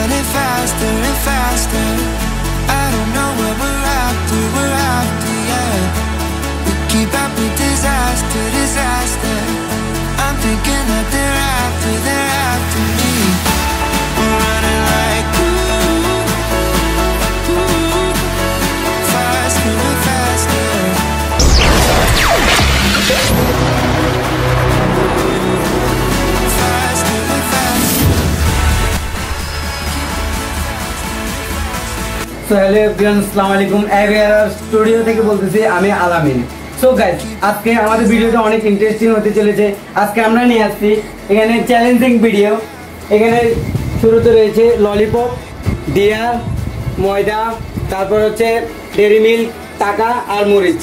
running faster and faster. I don't know what we're after, yeah. We keep up with disaster, disaster. I'm thinking that they're after me. We're running like faster and faster. So hello everyone, আসসালামু আলাইকুম। AVR studio থেকে বলতেছি আমি আলামিন। So guys, আজকে আমাদের ভিডিওটা অনেক ইন্টারেস্টিং হতে চলেছে। আজকে আমরা নিয়ে আসছি এখানে চ্যালেঞ্জিং ভিডিও। এখানে শুরুতে রয়েছে ললিপপ, ডিয়ার, ময়দা, তারপর হচ্ছে ডেরি মিল্ক, টাকা আর মরিচ।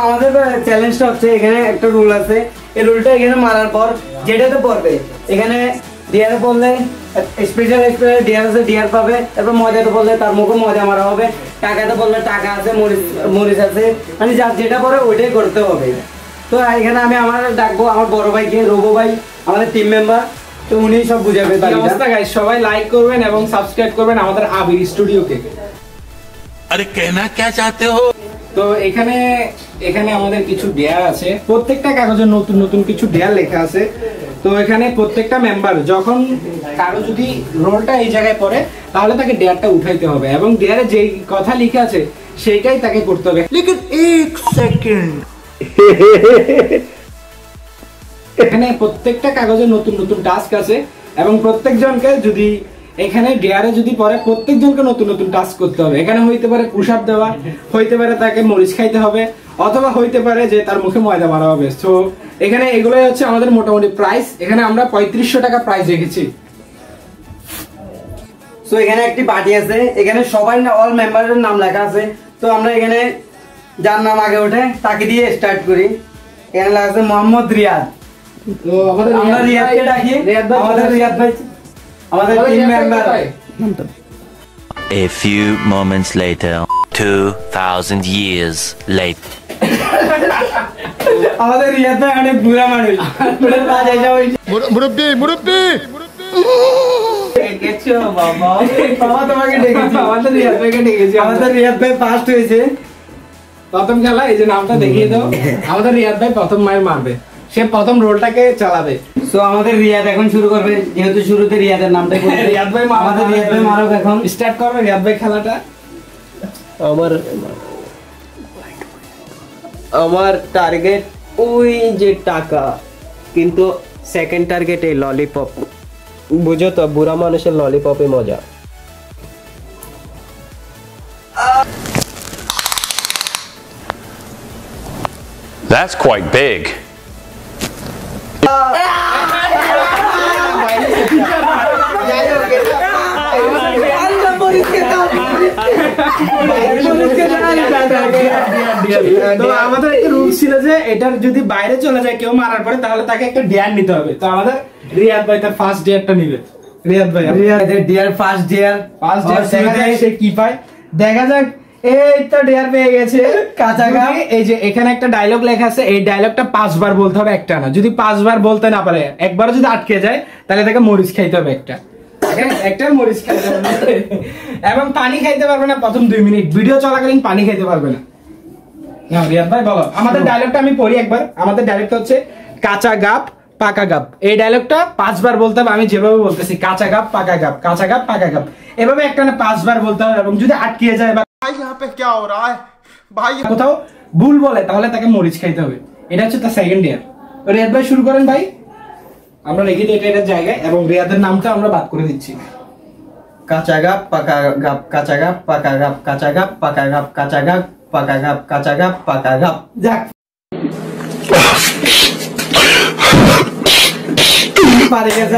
আমাদের চ্যালেঞ্জটা হচ্ছে এখানে একটা রুল আছে। এই রুলটা এখানে মারার পর যেটাতে পড়বে, এখানে ডিয়ারে পড়লে স্পেশাল ডিয়ার আছে, ডিয়ার পাবে। তারপর ময়দাতে পড়লে তার মুখে ময়দা মারা হবে। টাকাতে পড়লে টাকা আছে, মরিচ আছে, মানে যার যেটা পড়ে ওইটাই করতে হবে। তো এখানে আমি আমার ডাকবো আমার বড় ভাইকে, রবো ভাই, আমাদের টিম মেম্বার। তো উনি সব বুঝাবে। সবাই লাইক করবেন এবং সাবস্ক্রাইব করবেন আমাদের আবির স্টুডিওকে। আরে কেনা কে চাতে হো? তো এখানে আমাদের কিছু ডেয়ার আছে। প্রত্যেকটা কাগজে নতুন নতুন কিছু ডেয়ার লেখা আছে। তো এখানে প্রত্যেকটা মেম্বার যখন কারো যদি রোলটা এই জায়গায় পড়ে, তাহলে তাকে ডেয়ারটা উঠাইতে হবে এবং ডেয়ারে যেই কথা লেখা আছে সেইটাই তাকে করতে হবে। লেকিন এক সেকেন্ড, এখানে প্রত্যেকটা কাগজে নতুন নতুন টাস্ক আছে এবং প্রত্যেকজনকে যদি এখানে ডেয়ারে যদি পড়ে, প্রত্যেকজনকে নতুন নতুন টাস্ক করতে হবে। এখানে হইতে পারে পুশ আপ দেওয়া, হইতে পারে তাকে মরিচ খাইতে হবে, অথবা হইতে পারে যে তার মুখে ময়দা মারা হবে। তো এখানে এগুলোই হচ্ছে আমাদের মোটামুটি প্রাইস। এখানে আমরা 3500 টাকা প্রাইস রেখেছি। সো এখানে একটি পার্টি আছে, এখানে সবাই অল মেম্বারের নাম লেখা আছে। তো আমরা এখানে যার নাম আগে ওঠে তাকে দিয়ে স্টার্ট করি। এখানে লেখা আছে মোহাম্মদ রিয়াদ। তো আমরা রিয়াদকে ডাকি। আমাদের রিয়াদ ভাই আমাদের team member. A few moments later, 2000 years later. আমাদের রিয়াদ ভাই অনেক বুড়া মানুষ। মুরব্বি মুরব্বি ডেকেছো বাবা, বাবা তোমাকে ডেকেছি। আমাদের রিয়াদ ভাইকে ডেকেছি। আমাদের রিয়াদ ভাই ফার্স্ট হয়েছে প্রথম খেলা। এই যে নামটা দেখিয়ে দাও। আমাদের রিয়াদ ভাই প্রথম মায়ের মারবে, সে প্রথম রোলটাকে চালাবে। সো আমাদের রিয়াদ এখন শুরু করবে, যেহেতু শুরুতে রিয়াদের নামটা বলতে। রিয়াদ ভাই আমাদের রিয়াদ ভাই মারুক, এখন স্টার্ট করবে রিয়াদ ভাই খেলাটা। আমার টার্গেট ওই যে টাকা, কিন্তু সেকেন্ড টার্গেট এই ললিপপ। বুঝো তো, বুড়া মানুষের ললিপপে মজা। That's quite big. আমাদের একটা রুল ছিল যে এটার যদি বাইরে চলে যায় কেউ মারার পরে, তাহলে তাকে একটা ডেয়ার নিতে হবে। তো আমাদের রিয়াদ ভাই তার ফার্স্ট ডেয়ারটা নিবে। রিয়াদ ভাই রিয়াদের ডিয়ার ফার্স্ট ডিয়ার সে কি পায় দেখা যাক। এই তো ডেয়ার পেয়ে গেছে কাঁচা গাম। এই যে এখানে একটা ডায়লগ লেখা আছে, এই ডায়লগটা 5 বার বলতে হবে, একটা না। যদি 5 বার বলতে না পারে, একবারও যদি আটকে যায়, তাহলে তাকে মরিচ খাইতে হবে একটা মরিচ খাইতে হবে এবং পানি খাইতে পারবে না প্রথম 2 মিনিট। ভিডিও চলাকালীন পানি খাইতে পারবে না। রিয়াদ ভাই বলো আমাদের ডায়লগটা। আমি পড়ি একবার। আমাদের ডায়লগটা হচ্ছে কাঁচা গাপ পাকা গাপ। এই ডায়লগটা 5 বার বলতে হবে। আমি যেভাবে বলতেছি, কাঁচা গাপ পাকা গাপ, কাঁচা গাপ পাকা গাপ, এভাবে একটা না 5 বার বলতে হবে। এবং যদি আটকে যায় বা কোথাও ভুল বলে, তাহলে তাকে মরিচ খাইতে হবে। এটা হচ্ছে তার সেকেন্ড ইয়ার। রিয়াদ ভাই শুরু করেন ভাই। আমরা লিখে দিই এটার জায়গায় এবং রিয়াদের নামটা আমরা বাদ করে দিচ্ছি। কাঁচা গাপ পাকা গাপ, কাঁচা গাপ পাকা গাপ, কাঁচা গাপ পাকা গাপ, কাঁচা গাপ পাকা গাপ, কাঁচা গাপ পাকা গাপ। যাক পারে গেছে।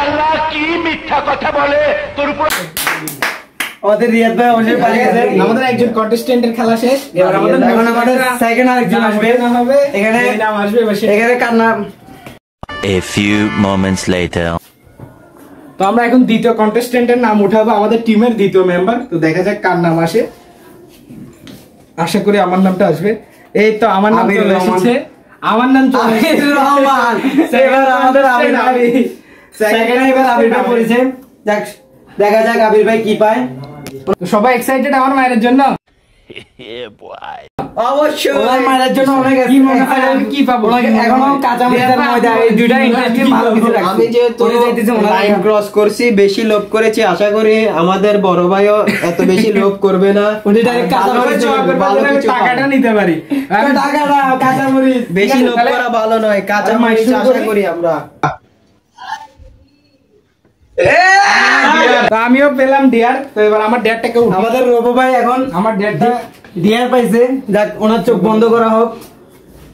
আল্লাহ কি মিথ্যা কথা বলে তোর উপর। আমাদের রিয়াদ ভাই অবশ্যই পারে গেছে। আমাদের একজন কন্টেস্টেন্টের খেলা শেষ। এবার আমাদের সেকেন্ড আরেকজন আসবে। এখানে নাম আসবে, এখানে কার নাম? A few moments later. তো আমরা এখন দ্বিতীয় কন্টেস্টেন্টের নাম উঠাবো, আমাদের টিমের দ্বিতীয় মেম্বার। তো দেখা যাক কার নাম আসে। আশা করি আমার নামটা আসবে। এই তো আমার নাম চলে এসেছে। আমার নাম চলে এসেছে রহমান। এবার আমাদের আবির। সেকেন্ডে এবার আবির ভাই পড়েছে। যাক দেখা যাক আবির ভাই কি পায়। সবাই এক্সাইটেড আমার মায়ের জন্য। অবশ্যই ওনার মায়ের জন্য অনেক কি মনে হয় আমি কি পাবো? এখনো কাঁচা মরিচের ময়দা এই দুইটা ইন্টারেস্টিং ভালো কিছু রাখছি। আমি যেহেতু লাইন ক্রস করছি, বেশি লোভ করেছি, আশা করি আমাদের বড় ভাইও এত বেশি লোভ করবে না। উনি ডাইরেক্ট কাঁচা মরিচ ভালো কিছু টাকাটা নিতে পারি। টাকাটা কাঁচা মরিচ বেশি লোভ করা ভালো নয়, কাঁচা মরিচ আশা করি আমরা। তো আমিও পেলাম ডিয়ার। তো এবার আমার ডিয়ারটাকে আমাদের রবো ভাই এখন আমার ডিয়ারটা ডিয়ার পাইছে। যাক ওনার চোখ বন্ধ করা হোক।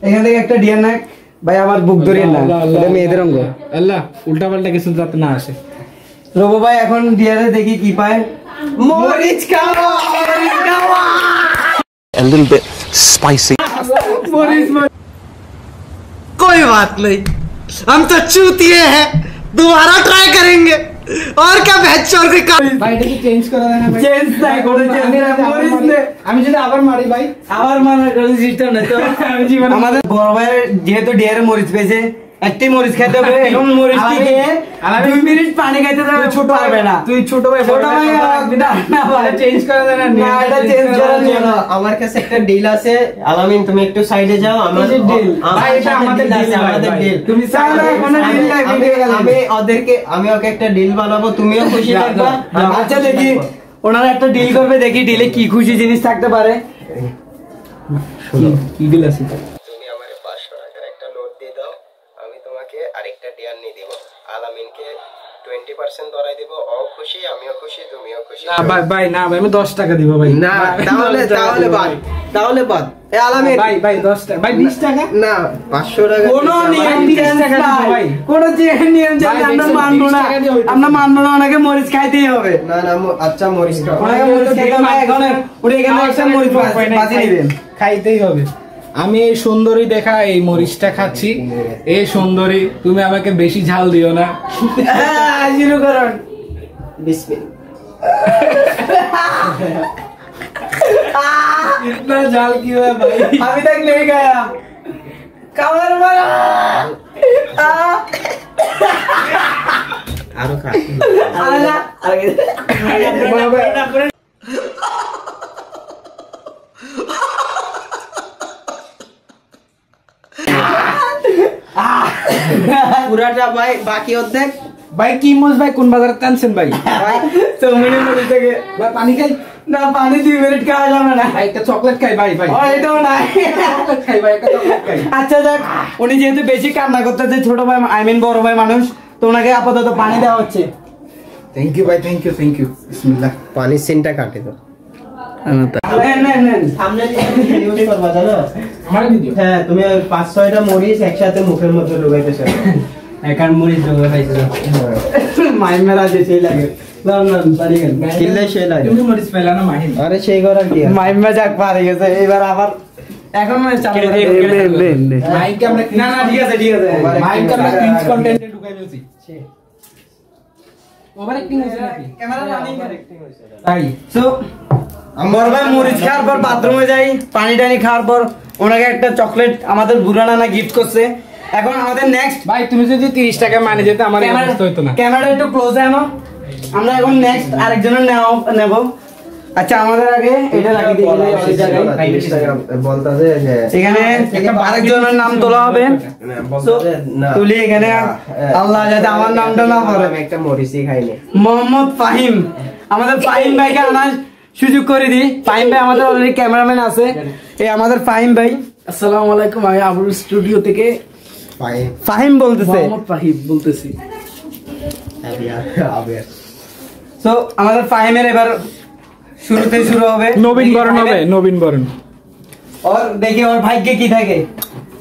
এখান থেকে একটা ডিয়ার নাক ভাই আমার বুক ধরিয়ে না, এটা মেয়েদের অঙ্গ। আল্লাহ উল্টা পাল্টা কিছু যাতে না আসে। রবো ভাই এখন ডিয়ারে দেখি কি পায়। মরিচ খাওয়া, মরিচ খাওয়া। A little bit spicy. कोई बात नहीं, हम तो चूतिए हैं, दोबारा ट्राई करेंगे। और क्या भैंचोर के काम। ভাই এটা কি চেঞ্জ করা যায় না ভাই? চেঞ্জ নাই করে চেঞ্জ মরিচ নে। আমি যদি আবার মারি ভাই, আবার মানে কোনো সিস্টেম নাই তো। আমি জীবনে আমাদের বড় ভাইয়ের যেহেতু ডিয়ারে মরিচ পেয়েছে, একটি মরিচ খেতে হবে। এখন মরিচ খেয়ে 2 মিনিট পানি খাইতে হবে, ছোট হবে না। তুই ছোট ভাই ছোট ভাই না ভাই চেঞ্জ করা যায় না। না এটা চেঞ্জ করা যায় না। আমার কাছে একটা ডিল আছে, আলামিন তুমি একটু সাইডে যাও। আমাদের ডিল, ভাই এটা আমাদের ডিল, আমাদের ডিল। তুমি তাহলে কোনো ডিল নাই, ভিডিও গেল। আমি ওকে একটা ডিল বানাবো, তুমিও খুশি থাকবা। আচ্ছা দেখি ওনারা একটা ডিল করবে, দেখি ডিলে কি খুশি জিনিস থাকতে পারে। কি ডিল আছে? তুমি আমাকে 500 টাকার একটা নোট দিয়ে দাও, আমি তোমাকে আরেকটা ডিয়ার নিয়ে দেবো। আলামিনকে 20% ধরাই দেবো, ও খুশি, আমিও খুশি, তুমিও খুশি। না ভাই ভাই না ভাই আমি 10 টাকা দিব ভাই। না তাহলে বাদ। এ আলামিন ভাই ভাই 10 টাকা ভাই 20 টাকা না 500 টাকা। কোনো নিয়ম ভাই, 30 চেঞ্জ টাকা নাই দিবো ভাই। কোনো নিয়ম চেঞ্জ ভাই, আমরা 20 মানবো না। টাকা দিয়ে হইতো। আমরা মানবো না, ওনাকে মরিচ খাইতেই হবে। না আচ্ছা মরিচ খাও। ওনাকে মরিচ খাইতে হবে। এখন উনি এখানে একটা মরিচ বাজি নেবেন। খাইতেই হবে। আমি এই সুন্দরী দেখা এই মরিচটা খাচ্ছি। এই সুন্দরী তুমি আমাকে বেশি ঝাল দিও না। শুরু করুন। বিসমিল্লাহ। इतना जाल क्यों है भाई? अभी तक नहीं गया कमर मारा আরো খা। आजा आगे পুরাটা ভাই, বাকি অর্ধেক भाई की मोज भाई कौन बाजार टेंशन भाई? तो मैंने बोली थे कि भाई पानी खाई ना पानी 2 मिनट का आ जाना ना भाई का चॉकलेट खाई भाई भाई और এটা না चॉकलेट खाई भाई का चॉकलेट खाई। আচ্ছা যাক উনি যেহেতু বেশি কান্না করতেছে, ছোট ভাই আই মিন বড় ভাই মানুষ, তো ওনাকে আপাতত পানি দেওয়া হচ্ছে। थैंक यू भाई थैंक यू बिस्मिल्लाह। পানির সিনটা কাটে তো। নেন নেন নেন সামনে ইউজ করবা জানো? हमारे वीडियो হ্যাঁ, তুমি 5-6টা মরিচ একসাথে মুখের মধ্যে ঢুকাইতেছো। এখন মরিচ জোগে পাইছো মাইন মেরা যে সেই লাগে না না পানি গেল কিল্লে সেই লাগে। তুমি মরিচ পেলা না মাহিন? আরে সেই করার কি আছে? মাইন মে যাক পারে গেছে এবার আবার এখন মানে চালু করে মাহিন কে আমরা না না ঠিক আছে ঠিক আছে মাহিন কে আমরা ক্রিঞ্জ কন্টেন্টে ঢুকাই ফেলছি। ওভার অ্যাক্টিং হইছে নাকি? ক্যামেরা রানিং করে তাই সো বড় ভাই মরিচ খাওয়ার পর বাথরুমে যাই, পানি টানি খাওয়ার পর ওনাকে একটা চকলেট আমাদের বুড়া নানা গিফট করছে। এখন আমাদের নেক্সট ভাই তুমি যদি 30 টাকা মানে যেতে আমার এই অবস্থা হইতো না। ক্যামেরা একটু ক্লোজে আনো। আমরা এখন নেক্সট আরেকজনের নেব। আচ্ছা আমাদের আগে এটা রাখি দিই এই জায়গায়। বলতাছে যে এখানে আরেকজনের নাম তোলা হবে। তুলি এখানে আল্লাহ যাতে আমার নামটা না পড়ে। আমি একটা মরিচই খাইনি। মোহাম্মদ ফাহিম, আমাদের ফাহিম ভাইকে আনার সুযোগ করে দিই। ফাহিম ভাই আমাদের অলরেডি ক্যামেরাম্যান আছে। এই আমাদের ফাহিম ভাই। আসসালামু আলাইকুম, আমি আবুল স্টুডিও থেকে ফাহিম বলতেছে। মোহাম্মদ ফাহিম বলতেছি। তো আমাদের ফাহিমের এবার শুরুতে শুরু হবে নবীন বরণ হবে, নবীন বরণ। और देखिए और भाग्य की থাকে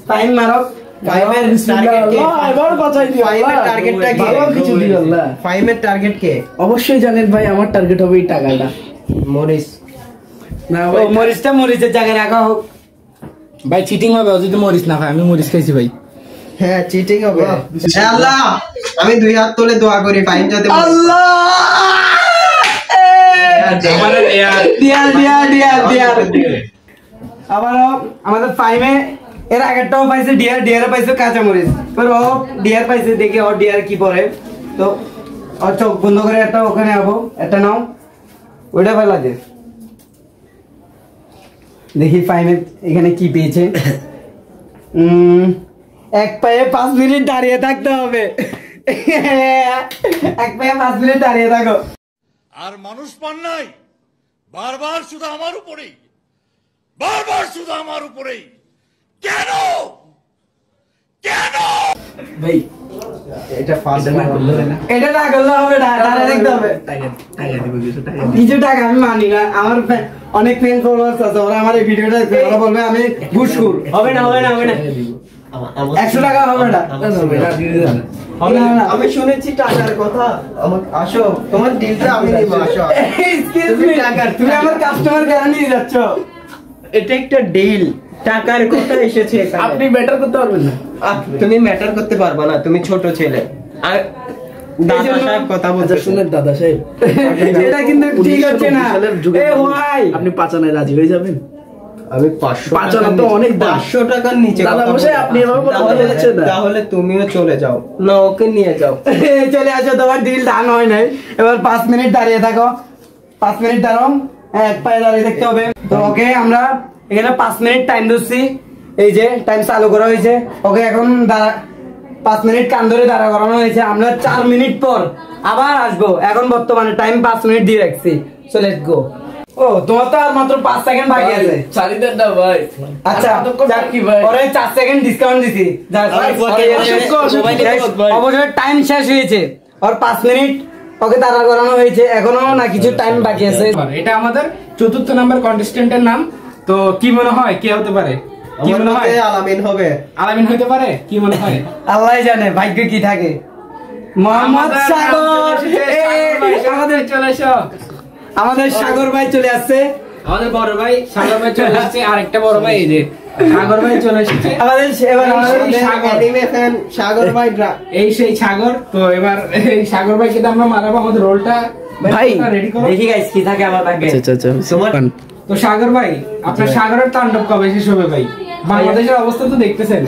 ফাহিম মারক। ফাইমের টার্গেট কে? এবার বাঁচাই দিও। ফাইমের টার্গেটটা কি? ভালো কিছু দিও আল্লাহ। ফাইমের টার্গেট কে? অবশ্যই জানেন ভাই আমার টার্গেট হবে এই টাকাটা। মরিচ। না ও ভাই মরিচটা মরিচের জায়গায় রাখা হোক। ভাই চিটিং হবে ও যদি মরিচ না খায়। আমি মরিচ খাইছি ভাই। হ্যাঁ চিটিং হবে। হে আল্লাহ, আমি 2 হাত তুলে দোয়া করি ফাইম যাতে আল্লাহ আবার আমাদের ফাইমে এর আগেরটাও পাইছে ডিয়ার, ডিয়ারে পাইছে কাঁচা মরিচ, ও ডিয়ার পাইছে। দেখি ও ডিয়ার কি পরে। তো চোখ বন্ধ করে একটা ওখানে যাবো, একটা নাও, ওইটা ফেলা দে। দেখি ফাইমে এখানে কি পেয়েছে। এক পায়ে 5 মিনিট দাঁড়িয়ে থাকতে হবে। এক পায়ে 5 মিনিট দাঁড়িয়ে থাকো। আর মানুষ পান নাই, বারবার শুধু আমার উপরেই, কেন ভাই এটা ফার্স্ট না করলে না, এটা না করলে হবে না, দাঁড়িয়ে থাকতে হবে। কিছু টাকা আমি মানি না, আমার অনেক ফ্রেন্ড ফলোয়ার্স আছে, ওরা আমার এই ভিডিওটা দেখে ওরা বলবে আমি ঘুষখোর। হবে না 100 টাকা হবে না। আমি শুনেছি টাকার কথা, আসো তোমার ডিলটা আমি নিব, আসো। এক্সকিউজ মি, তুমি আমার কাস্টমার কেন নিয়ে যাচ্ছ? এটা একটা ডিল, টাকার কথা এসেছে এখানে। আপনি বেটার করতে পারবেন না, তুমি ম্যাটার করতে পারবা না, তুমি ছোট ছেলে। আর দাদা সাহেব কথা বলতে শুনেন দাদা সাহেব, এটা কিন্তু ঠিক হচ্ছে না। এ ভাই, আপনি পাঁচানায় রাজি হয়ে যাবেন? আমি 500 পাঁচানা তো অনেক দাম। 500 টাকার নিচে দাদা কথা মশাই, বলবো। আপনি এভাবে কথা বলছেন না। তাহলে তুমিও চলে যাও না, ওকে নিয়ে যাও। চলে আসো, তোমার ডিল ডান হয় নাই। এবার 5 মিনিট দাঁড়িয়ে থাকো, 5 মিনিট দাঁড়াও, এক পায়ে দাঁড়িয়ে থাকতে হবে। তো ওকে আমরা এখানে 5 মিনিট টাইম দিচ্ছি, এই যে টাইম চালু করা হয়েছে। ওকে এখন 5 মিনিট কান ধরে দাঁড়া করানো হয়েছে। আমরা 4 মিনিট পর আবার আসবো। এখন বর্তমানে টাইম 5 মিনিট দিয়ে রাখছি। So let's go. ও তোমার তো আর মাত্র 5 সেকেন্ড বাকি আছে। চালিয়ে না ভাই। আচ্ছা কি ভাই, ওরে 4 সেকেন্ড ডিসকাউন্ট দিছি। অবশ্যই টাইম শেষ হয়েছে, আর 5 মিনিট ওকে দাঁড়া করানো হয়েছে, এখনো না কিছু টাইম বাকি আছে। এটা আমাদের 4th নাম্বার কন্টেস্টেন্টের নাম। তো কি মনে হয় কে হতে পারে? কি মনে হয়? আলামিন হবে। আলামিন হইতে পারে? কি মনে হয়? আল্লাহ জানে ভাগ্য কি থাকে। মোহাম্মদ সাগর, আমাদের চলে এসো। আমাদের সাগর ভাই চলে আসছে। আমাদের বড় ভাই সাগর ভাই চলে এসেছে, আরেকটা বড় ভাই এই যে সাগর ভাই চলে এসেছে। আমাদের এবার অ্যানিমে ফ্যান সাগর ভাই, এই সেই সাগর। তো এবার এই সাগর ভাইকে তো আমরা মারাবো। আমাদের রোলটা ভাই রেডি করো। দেখি গাইস কি থাকে আমার ভাগ্যে। তোমার তো সাগর ভাই, আপনার সাগরের তাণ্ডব কবে শেষ হবে ভাই? বাংলাদেশের অবস্থা তো দেখতেছেন।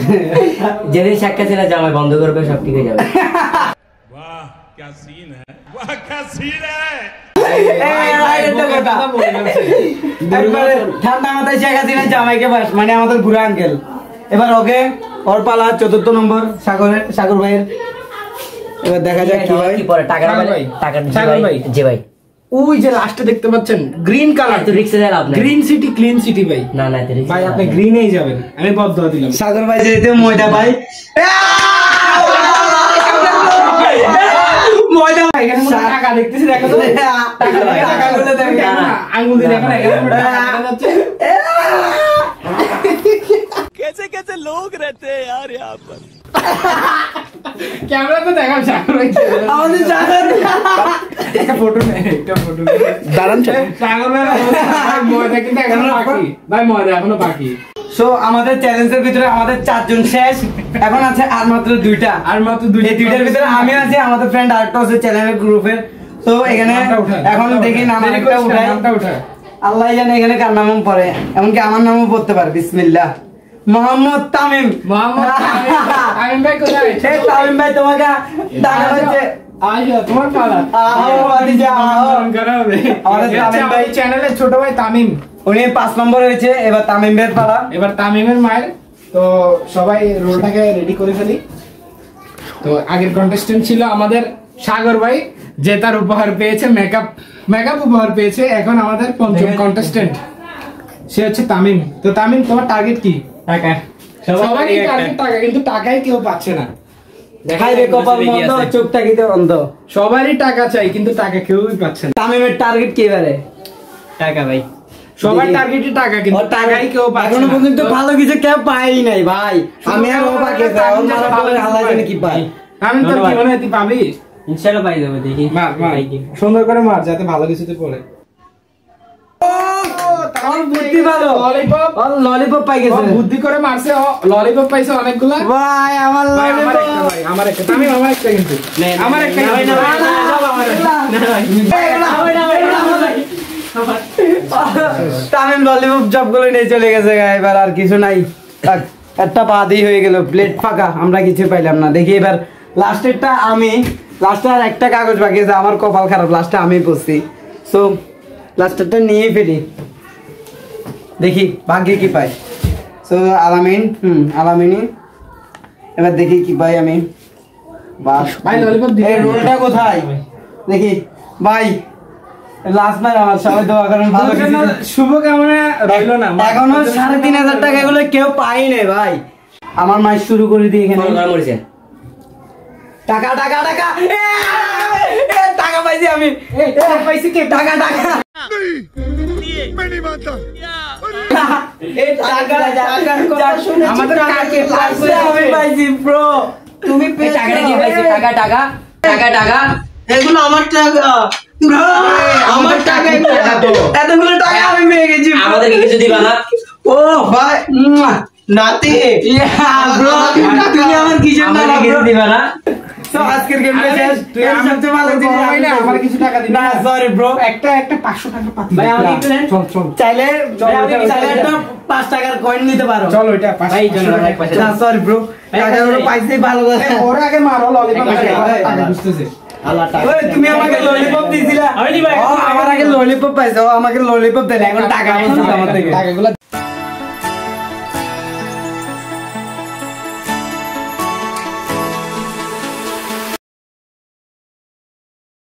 যেদিন সাক্ষাৎ ছিল জামাই বন্ধ করবে, সব ঠিক হয়ে যাবে। वाह क्या सीन है, वाह क्या सीन है। একবারে ঠান্ডা মাথায় শেখ হাসিনা জামাইকে বাস, মানে আমাদের বুড়া আঙ্কেল। এবার ওকে ওর পালা 4th নম্বর সাগর ভাইয়ের। এবার দেখা যাক কি হয়। কি পরে টাকা ভাই, টাকা সাগর ভাই। জি ভাই, ওই যে লাস্টে দেখতে পাচ্ছেন গ্রিন কালার, তো রিক্সে যায় লাভ নাই। গ্রিন সিটি ক্লিন সিটি ভাই। না না তো রিক্সে ভাই আপনি গ্রিনেই যাবেন, আমি বদলা দিলাম। সাগর ভাই যেতে ময়দা ভাই, ময়দা ভাই এখানে মনে হয় টাকা দেখতেছি, দেখো তো টাকাগুলো দেখে আঙ্গুল দিয়ে দেখো না, এখানে মনে হয় টাকা দেখা যাচ্ছে। कैसे कैसे लोग रहते हैं यार यहाँ पर। ক্যামেরা তো দেখাও সাগর ভাই। আমাদের সাগর একটা ফটো নেই, একটা ফটো দাঁড়ান। সাগর ভাই ময়দা কিন্তু এখনো বাকি ভাই, ময়দা এখনো বাকি। সো আমাদের চ্যালেঞ্জের ভিতরে আমাদের 4 জন শেষ, এখন আছে আর মাত্র 2টা। আর মাত্র এই 2টার ভিতরে আমি আছি, আমাদের ফ্রেন্ড আরেকটা আছে চ্যানেলের গ্রুপের। তো এখানে এখন দেখি নাম একটা উঠাই, আল্লাহ জানে এখানে কার নাম পড়ে, এমনকি আমার নামও পড়তে পারে। বিসমিল্লাহ, মোহাম্মদ তামিম। তামিম ভাই কোথায়? এই তামিম ভাই তোমাকে ডাকা হচ্ছে। আচ্ছা তোমার পালা। আহো বাদিজা আহো। আমাদের তামিম ভাই চ্যানেলের ছোট ভাই তামিম, উনি 5 নম্বর হয়েছে। এবার তামিম ভাইয়ের পালা। এবার তামিমের মায়ের। তো সবাই রোলটাকে রেডি করে ফেলি। তো আগের কন্টেস্টেন্ট ছিল আমাদের সাগর ভাই, যে তার উপহার পেয়েছে, মেকআপ উপহার পেয়েছে। এখন আমাদের 5ম কন্টেস্টেন্ট, সে হচ্ছে তামিম। তো তামিম, তোমার টার্গেট কি? টাকা। সবারই টার্গেট টাকা, কিন্তু টাকাই কেউ পাচ্ছে না। দেখাই রে কপাল বন্ধ, চোখটা কি তো অন্ধ। সবারই টাকা চাই, কিন্তু টাকা কেউই পাচ্ছে না। তামিমের টার্গেট কি এবারে? টাকা ভাই। সবার টার্গেটই টাকা, কিন্তু টাকাই কেউ পাচ্ছে এখনো না। পর্যন্ত ভালো কিছু কেউ পাই নাই ভাই। আমি আর ও বাকি আছে, ও মারা পড়ে আল্লাহ জানে কি পাই। তামিম, তোর কি মনে হয় তুই পাবি? ইনশাআল্লাহ পাই যাবে, দেখি। মার মার, সুন্দর করে মার, যাতে ভালো কিছুতে পড়ে। বুদ্ধি ভালো, ললিপপ, ললিপপ পাই গেছে। বুদ্ধি করে মারছে, ললিপপ পাইছে অনেকগুলা। ভাই আমার ভাই, আমার ললিপপ, একটা ভাই, আমার একটা। তামিম, আমার একটা কিন্তু। আমার একটা কিন্তু। তামিম ললিপপ সবগুলো নিয়ে চলে গেছে। এবার আর কিছু নাই, একটা বাদই হয়ে গেল, প্লেট ফাঁকা, আমরা কিছু পাইলাম না। দেখি এবার লাস্টেরটা আমি লাস্টে আর একটা কাগজ বাকি আছে, আমার কপাল খারাপ, লাস্টে আমি পড়ছি। সো লাস্টারটা নিয়ে ফেলি, দেখি ভাগ্যে কি পাই। সো আলামিন, আলামিনী, এবার দেখি কি পাই আমি। ভাই ললিপপ দিয়ে রোলটা কোথায় দেখি ভাই। লাস্ট বার আমার সবাই দোয়া করেন ভালো কিছু। শুভকামনা রইলো না। এখনো 3,500 টাকা গুলো কেউ পাই নাই ভাই। আমার মাই শুরু করে দিই এখানে। টাকা টাকা টাকা টাকা পাইছি আমি। পাইছি কে? টাকা টাকা আমাদের কাকে আমি পাইছি ব্রো। তুমি টাকাটা কি পাইছো? টাকা টাকা টাকা টাকা এগুলো আমার টাকা ব্রো, আমার টাকা এতগুলো টাকা আমি পেয়ে গেছি। আমাদেরকে কিছু দিবা না? ও ভাই নাতি ব্রো, তুমি আমার কিছু না আমাদেরকে কিছু দিবা না? তো আজকের গেমটা শেষ। তুই এর সবচেয়ে ভালো জিনিস না আমার কিছু টাকা দিবি না, সরি ব্রো। একটা 500 টাকা পাতি ভাই আমাকে একটু দেন। চল চাইলে একটা 5 টাকার কয়েন নিতে পারো। চল ওইটা ভাই জন্য ভাই পয়সা না সরি ব্রো, টাকাগুলো পাইছি ভালো কথা। ওর আগে মারো ললিপপ আগে বুঝতেছে। আল্লাহ টাকা। ওই তুমি আমাকে ললিপপ দিছিলা। আমি দিবা। ও আমার আগে ললিপপ পাইছো, ও আমাকে ললিপপ দেন, এখন টাকা আমার থেকে। টাকাগুলো